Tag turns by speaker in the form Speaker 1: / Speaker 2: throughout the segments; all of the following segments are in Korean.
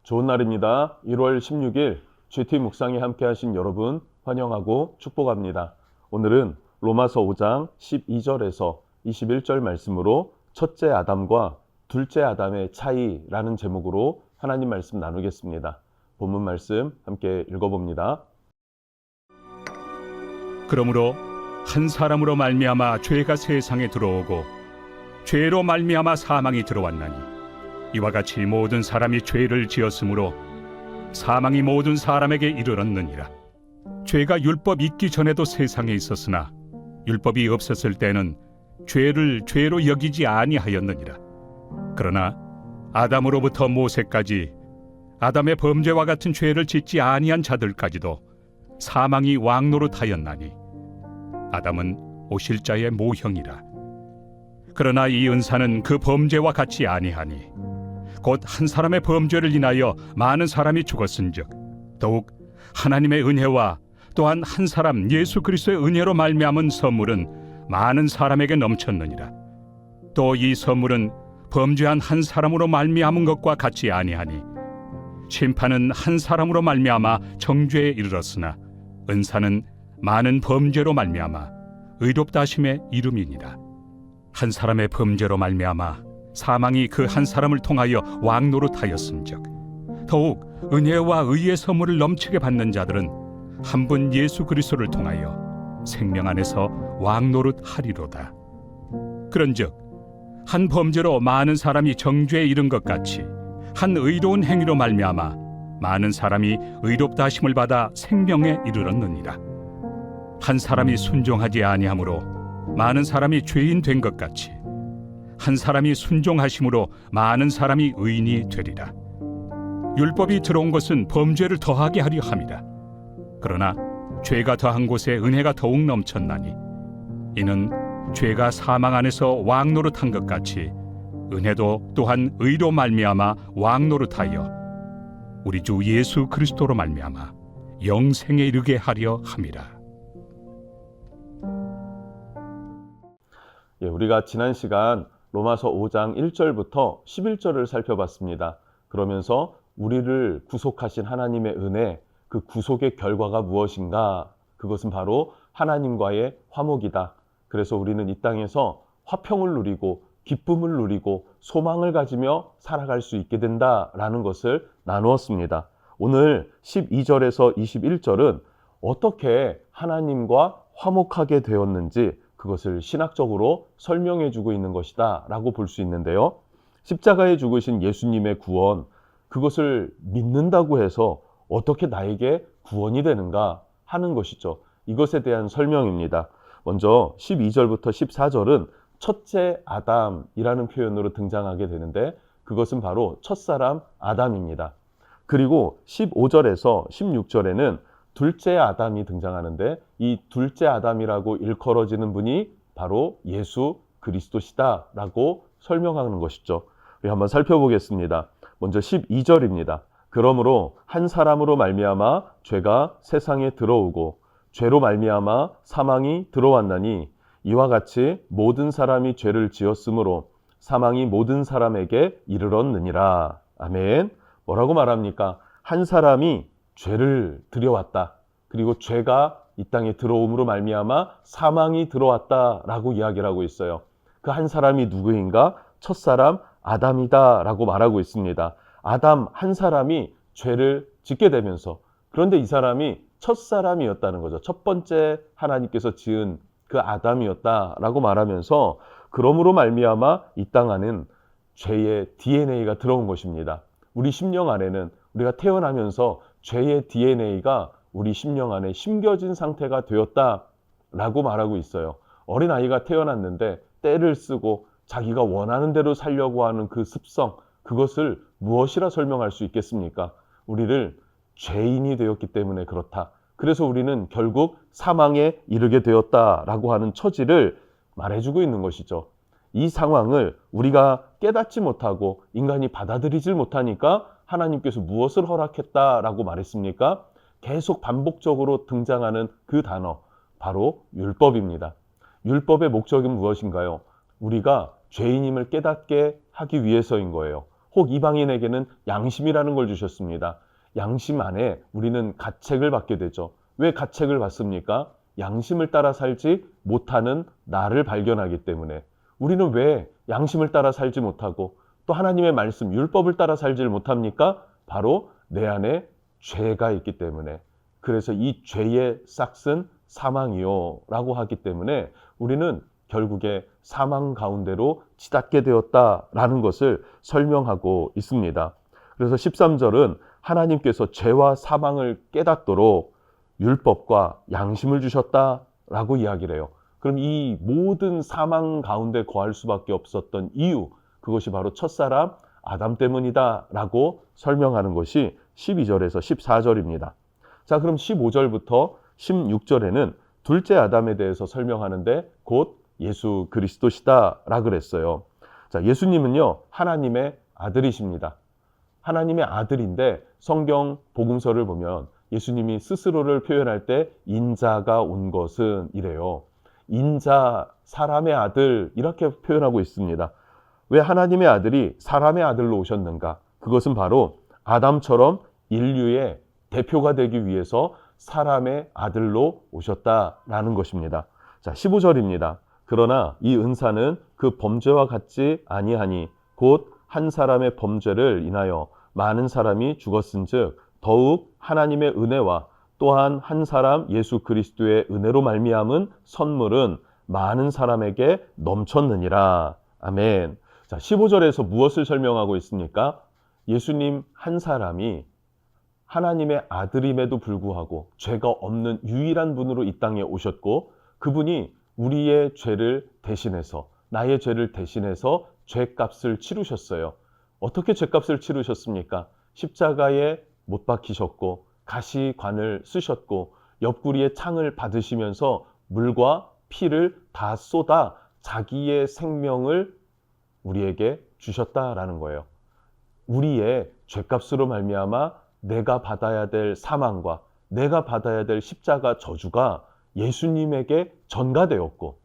Speaker 1: 좋은 날입니다. 1월 16일 GT 묵상에 함께 하신 여러분 환영하고 축복합니다. 오늘은 로마서 5장 12절에서 21절 말씀으로 첫째 아담과 둘째 아담의 차이라는 제목으로 하나님 말씀 나누겠습니다. 본문 말씀 함께 읽어봅니다.
Speaker 2: 그러므로 한 사람으로 말미암아 죄가 세상에 들어오고 죄로 말미암아 사망이 들어왔나니 이와 같이 모든 사람이 죄를 지었으므로 사망이 모든 사람에게 이르렀느니라. 죄가 율법 있기 전에도 세상에 있었으나 율법이 없었을 때는 죄를 죄로 여기지 아니하였느니라. 그러나 아담으로부터 모세까지 아담의 범죄와 같은 죄를 짓지 아니한 자들까지도 사망이 왕노릇하였나니 아담은 오실 자의 모형이라. 그러나 이 은사는 그 범죄와 같지 아니하니 곧 한 사람의 범죄를 인하여 많은 사람이 죽었은즉 더욱 하나님의 은혜와 또한 한 사람 예수 그리스도의 은혜로 말미암은 선물은 많은 사람에게 넘쳤느니라. 또 이 선물은 범죄한 한 사람으로 말미암은 것과 같지 아니하니 심판은 한 사람으로 말미암아 정죄에 이르렀으나 은사는 많은 범죄로 말미암아 의롭다 하심의 이름이니라. 한 사람의 범죄로 말미암아 사망이 그 한 사람을 통하여 왕노릇하였음즉 더욱 은혜와 의의 선물을 넘치게 받는 자들은 한 분 예수 그리스도를 통하여 생명 안에서 왕노릇하리로다. 그런즉 한 범죄로 많은 사람이 정죄에 이른 것 같이 한 의로운 행위로 말미암아 많은 사람이 의롭다 하심을 받아 생명에 이르렀느니라. 한 사람이 순종하지 아니하므로 많은 사람이 죄인 된 것 같이 한 사람이 순종하심으로 많은 사람이 의인이 되리라. 율법이 들어온 것은 범죄를 더하게 하려 함이라. 그러나 죄가 더한 곳에 은혜가 더욱 넘쳤나니 이는 죄가 사망 안에서 왕노릇한 것 같이 은혜도 또한 의로 말미암아 왕노릇하여 우리 주 예수 그리스도로 말미암아 영생에 이르게 하려 함이라.
Speaker 1: 우리가 지난 시간 로마서 5장 1절부터 11절을 살펴봤습니다. 그러면서 우리를 구속하신 하나님의 은혜, 그 구속의 결과가 무엇인가? 그것은 바로 하나님과의 화목이다. 그래서 우리는 이 땅에서 화평을 누리고 기쁨을 누리고 소망을 가지며 살아갈 수 있게 된다라는 것을 나누었습니다. 오늘 12절에서 21절은 어떻게 하나님과 화목하게 되었는지 그것을 신학적으로 설명해 주고 있는 것이다 라고 볼 수 있는데요. 십자가에 죽으신 예수님의 구원, 그것을 믿는다고 해서 어떻게 나에게 구원이 되는가 하는 것이죠. 이것에 대한 설명입니다. 먼저 12절부터 14절은 첫째 아담이라는 표현으로 등장하게 되는데 그것은 바로 첫사람 아담입니다. 그리고 15절에서 16절에는 둘째 아담이 등장하는데 이 둘째 아담이라고 일컬어지는 분이 바로 예수 그리스도시다 라고 설명하는 것이죠. 우리 한번 살펴보겠습니다. 먼저 12절입니다. 그러므로 한 사람으로 말미암아 죄가 세상에 들어오고 죄로 말미암아 사망이 들어왔나니 이와 같이 모든 사람이 죄를 지었으므로 사망이 모든 사람에게 이르렀느니라. 아멘. 뭐라고 말합니까? 한 사람이 죄를 들여왔다. 그리고 죄가 이 땅에 들어옴으로 말미암아 사망이 들어왔다라고 이야기를 하고 있어요. 그 한 사람이 누구인가? 첫사람 아담이다 라고 말하고 있습니다. 아담 한 사람이 죄를 짓게 되면서 그런데 이 사람이 첫사람이었다는 거죠. 첫 번째 하나님께서 지은 그 아담이었다라고 말하면서 그러므로 말미암아 이 땅 안은 죄의 DNA가 들어온 것입니다. 우리 심령 안에는 우리가 태어나면서 죄의 DNA가 우리 심령 안에 심겨진 상태가 되었다라고 말하고 있어요. 어린아이가 태어났는데 때를 쓰고 자기가 원하는 대로 살려고 하는 그 습성, 그것을 무엇이라 설명할 수 있겠습니까? 우리를 죄인이 되었기 때문에 그렇다. 그래서 우리는 결국 사망에 이르게 되었다라고 하는 처지를 말해주고 있는 것이죠. 이 상황을 우리가 깨닫지 못하고 인간이 받아들이질 못하니까 하나님께서 무엇을 허락했다라고 말했습니까? 계속 반복적으로 등장하는 그 단어, 바로 율법입니다. 율법의 목적은 무엇인가요? 우리가 죄인임을 깨닫게 하기 위해서인 거예요. 혹 이방인에게는 양심이라는 걸 주셨습니다. 양심 안에 우리는 가책을 받게 되죠. 왜 가책을 받습니까? 양심을 따라 살지 못하는 나를 발견하기 때문에. 우리는 왜 양심을 따라 살지 못하고 또 하나님의 말씀, 율법을 따라 살지를 못합니까? 바로 내 안에 죄가 있기 때문에. 그래서 이 죄의 싹은 사망이요 라고 하기 때문에 우리는 결국에 사망 가운데로 치닫게 되었다라는 것을 설명하고 있습니다. 그래서 13절은 하나님께서 죄와 사망을 깨닫도록 율법과 양심을 주셨다라고 이야기를 해요. 그럼 이 모든 사망 가운데 거할 수밖에 없었던 이유, 그것이 바로 첫사람 아담 때문이다라고 설명하는 것이 12절에서 14절입니다. 자, 그럼 15절부터 16절에는 둘째 아담에 대해서 설명하는데 곧 예수 그리스도시다라 그랬어요. 자, 예수님은요, 하나님의 아들이십니다. 하나님의 아들인데 성경 복음서를 보면 예수님이 스스로를 표현할 때 인자가 온 것은 이래요. 인자, 사람의 아들 이렇게 표현하고 있습니다. 왜 하나님의 아들이 사람의 아들로 오셨는가? 그것은 바로 아담처럼 인류의 대표가 되기 위해서 사람의 아들로 오셨다라는 것입니다. 자, 15절입니다. 그러나 이 은사는 그 범죄와 같지 아니하니 곧 한 사람의 범죄를 인하여 많은 사람이 죽었은즉 더욱 하나님의 은혜와 또한 한 사람 예수 그리스도의 은혜로 말미암은 선물은 많은 사람에게 넘쳤느니라. 아멘. 자, 15절에서 무엇을 설명하고 있습니까? 예수님 한 사람이 하나님의 아들임에도 불구하고 죄가 없는 유일한 분으로 이 땅에 오셨고 그분이 우리의 죄를 대신해서 나의 죄를 대신해서 죄값을 치르셨어요. 어떻게 죄값을 치르셨습니까? 십자가에 못 박히셨고 가시관을 쓰셨고 옆구리에 창을 받으시면서 물과 피를 다 쏟아 자기의 생명을 우리에게 주셨다라는 거예요. 우리의 죄값으로 말미암아 내가 받아야 될 사망과 내가 받아야 될 십자가 저주가 예수님에게 전가되었고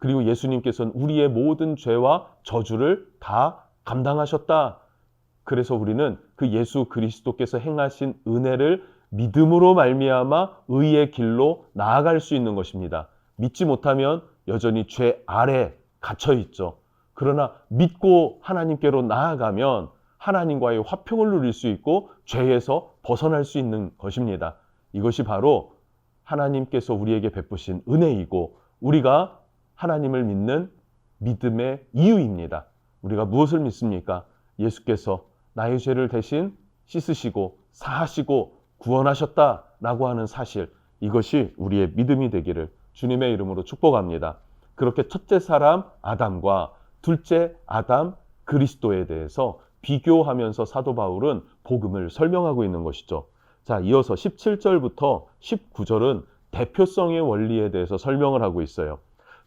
Speaker 1: 그리고 예수님께서는 우리의 모든 죄와 저주를 다 감당하셨다. 그래서 우리는 그 예수 그리스도께서 행하신 은혜를 믿음으로 말미암아 의의 길로 나아갈 수 있는 것입니다. 믿지 못하면 여전히 죄 아래 갇혀 있죠. 그러나 믿고 하나님께로 나아가면 하나님과의 화평을 누릴 수 있고 죄에서 벗어날 수 있는 것입니다. 이것이 바로 하나님께서 우리에게 베푸신 은혜이고 우리가 하나님을 믿는 믿음의 이유입니다. 우리가 무엇을 믿습니까? 예수께서 나의 죄를 대신 씻으시고 사하시고 구원하셨다라고 하는 사실, 이것이 우리의 믿음이 되기를 주님의 이름으로 축복합니다. 그렇게 첫째 사람 아담과 둘째 아담 그리스도에 대해서 비교하면서 사도 바울은 복음을 설명하고 있는 것이죠. 자, 이어서 17절부터 19절은 대표성의 원리에 대해서 설명을 하고 있어요.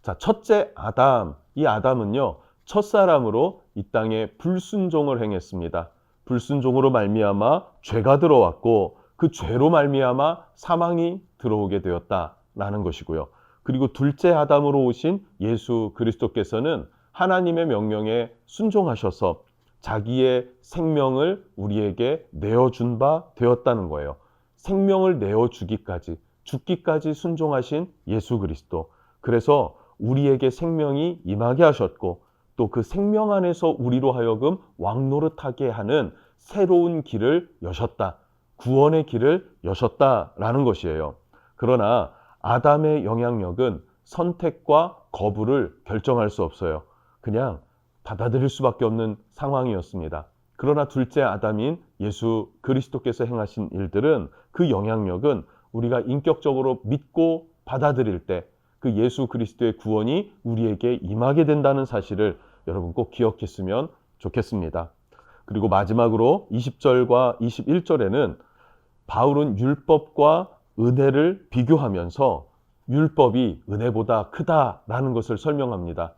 Speaker 1: 자, 첫째 아담, 이 아담은요, 첫사람으로 이 땅에 불순종을 행했습니다. 불순종으로 말미암아 죄가 들어왔고 그 죄로 말미암아 사망이 들어오게 되었다라는 것이고요. 그리고 둘째 아담으로 오신 예수 그리스도께서는 하나님의 명령에 순종하셔서 자기의 생명을 우리에게 내어준 바 되었다는 거예요. 생명을 내어주기까지, 죽기까지 순종하신 예수 그리스도. 그래서 우리에게 생명이 임하게 하셨고 또 그 생명 안에서 우리로 하여금 왕노릇하게 하는 새로운 길을 여셨다. 구원의 길을 여셨다라는 것이에요. 그러나 아담의 영향력은 선택과 거부를 결정할 수 없어요. 그냥 받아들일 수밖에 없는 상황이었습니다. 그러나 둘째 아담인 예수 그리스도께서 행하신 일들은 그 영향력은 우리가 인격적으로 믿고 받아들일 때 그 예수 그리스도의 구원이 우리에게 임하게 된다는 사실을 여러분 꼭 기억했으면 좋겠습니다. 그리고 마지막으로 20절과 21절에는 바울은 율법과 은혜를 비교하면서 율법이 은혜보다 크다라는 것을 설명합니다.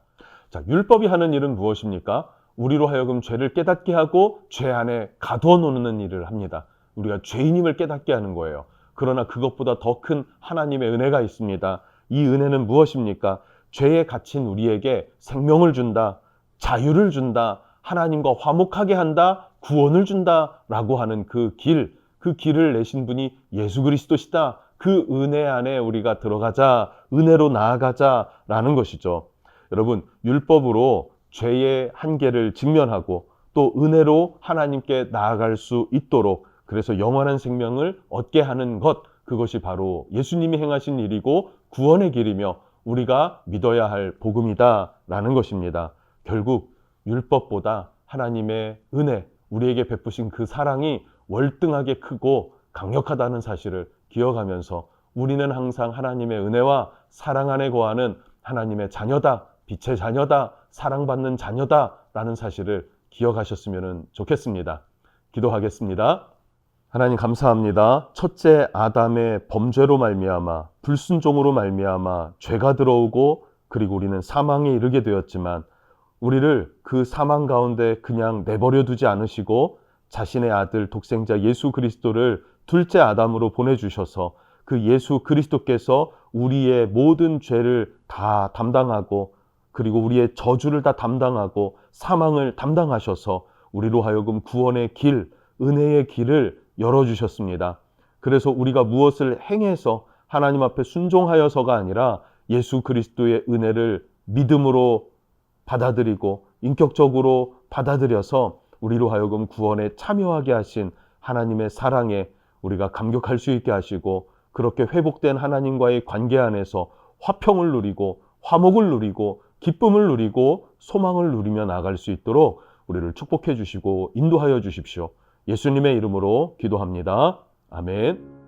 Speaker 1: 자, 율법이 하는 일은 무엇입니까? 우리로 하여금 죄를 깨닫게 하고 죄 안에 가두어 놓는 일을 합니다. 우리가 죄인임을 깨닫게 하는 거예요. 그러나 그것보다 더 큰 하나님의 은혜가 있습니다. 이 은혜는 무엇입니까? 죄에 갇힌 우리에게 생명을 준다, 자유를 준다, 하나님과 화목하게 한다, 구원을 준다라고 하는 그 길을 내신 분이 예수 그리스도시다. 그 은혜 안에 우리가 들어가자, 은혜로 나아가자라는 것이죠. 여러분, 율법으로 죄의 한계를 직면하고 또 은혜로 하나님께 나아갈 수 있도록, 그래서 영원한 생명을 얻게 하는 것, 그것이 바로 예수님이 행하신 일이고 구원의 길이며 우리가 믿어야 할 복음이다라는 것입니다. 결국 율법보다 하나님의 은혜, 우리에게 베푸신 그 사랑이 월등하게 크고 강력하다는 사실을 기억하면서 우리는 항상 하나님의 은혜와 사랑 안에 거하는 하나님의 자녀다, 빛의 자녀다, 사랑받는 자녀다라는 사실을 기억하셨으면 좋겠습니다. 기도하겠습니다. 하나님 감사합니다. 첫째 아담의 범죄로 말미암아, 불순종으로 말미암아 죄가 들어오고 그리고 우리는 사망에 이르게 되었지만 우리를 그 사망 가운데 그냥 내버려 두지 않으시고 자신의 아들 독생자 예수 그리스도를 둘째 아담으로 보내주셔서 그 예수 그리스도께서 우리의 모든 죄를 다 담당하고 그리고 우리의 저주를 다 담당하고 사망을 담당하셔서 우리로 하여금 구원의 길, 은혜의 길을 열어주셨습니다. 그래서 우리가 무엇을 행해서 하나님 앞에 순종하여서가 아니라 예수 그리스도의 은혜를 믿음으로 받아들이고 인격적으로 받아들여서 우리로 하여금 구원에 참여하게 하신 하나님의 사랑에 우리가 감격할 수 있게 하시고 그렇게 회복된 하나님과의 관계 안에서 화평을 누리고 화목을 누리고 기쁨을 누리고 소망을 누리며 나아갈 수 있도록 우리를 축복해 주시고 인도하여 주십시오. 예수님의 이름으로 기도합니다. 아멘.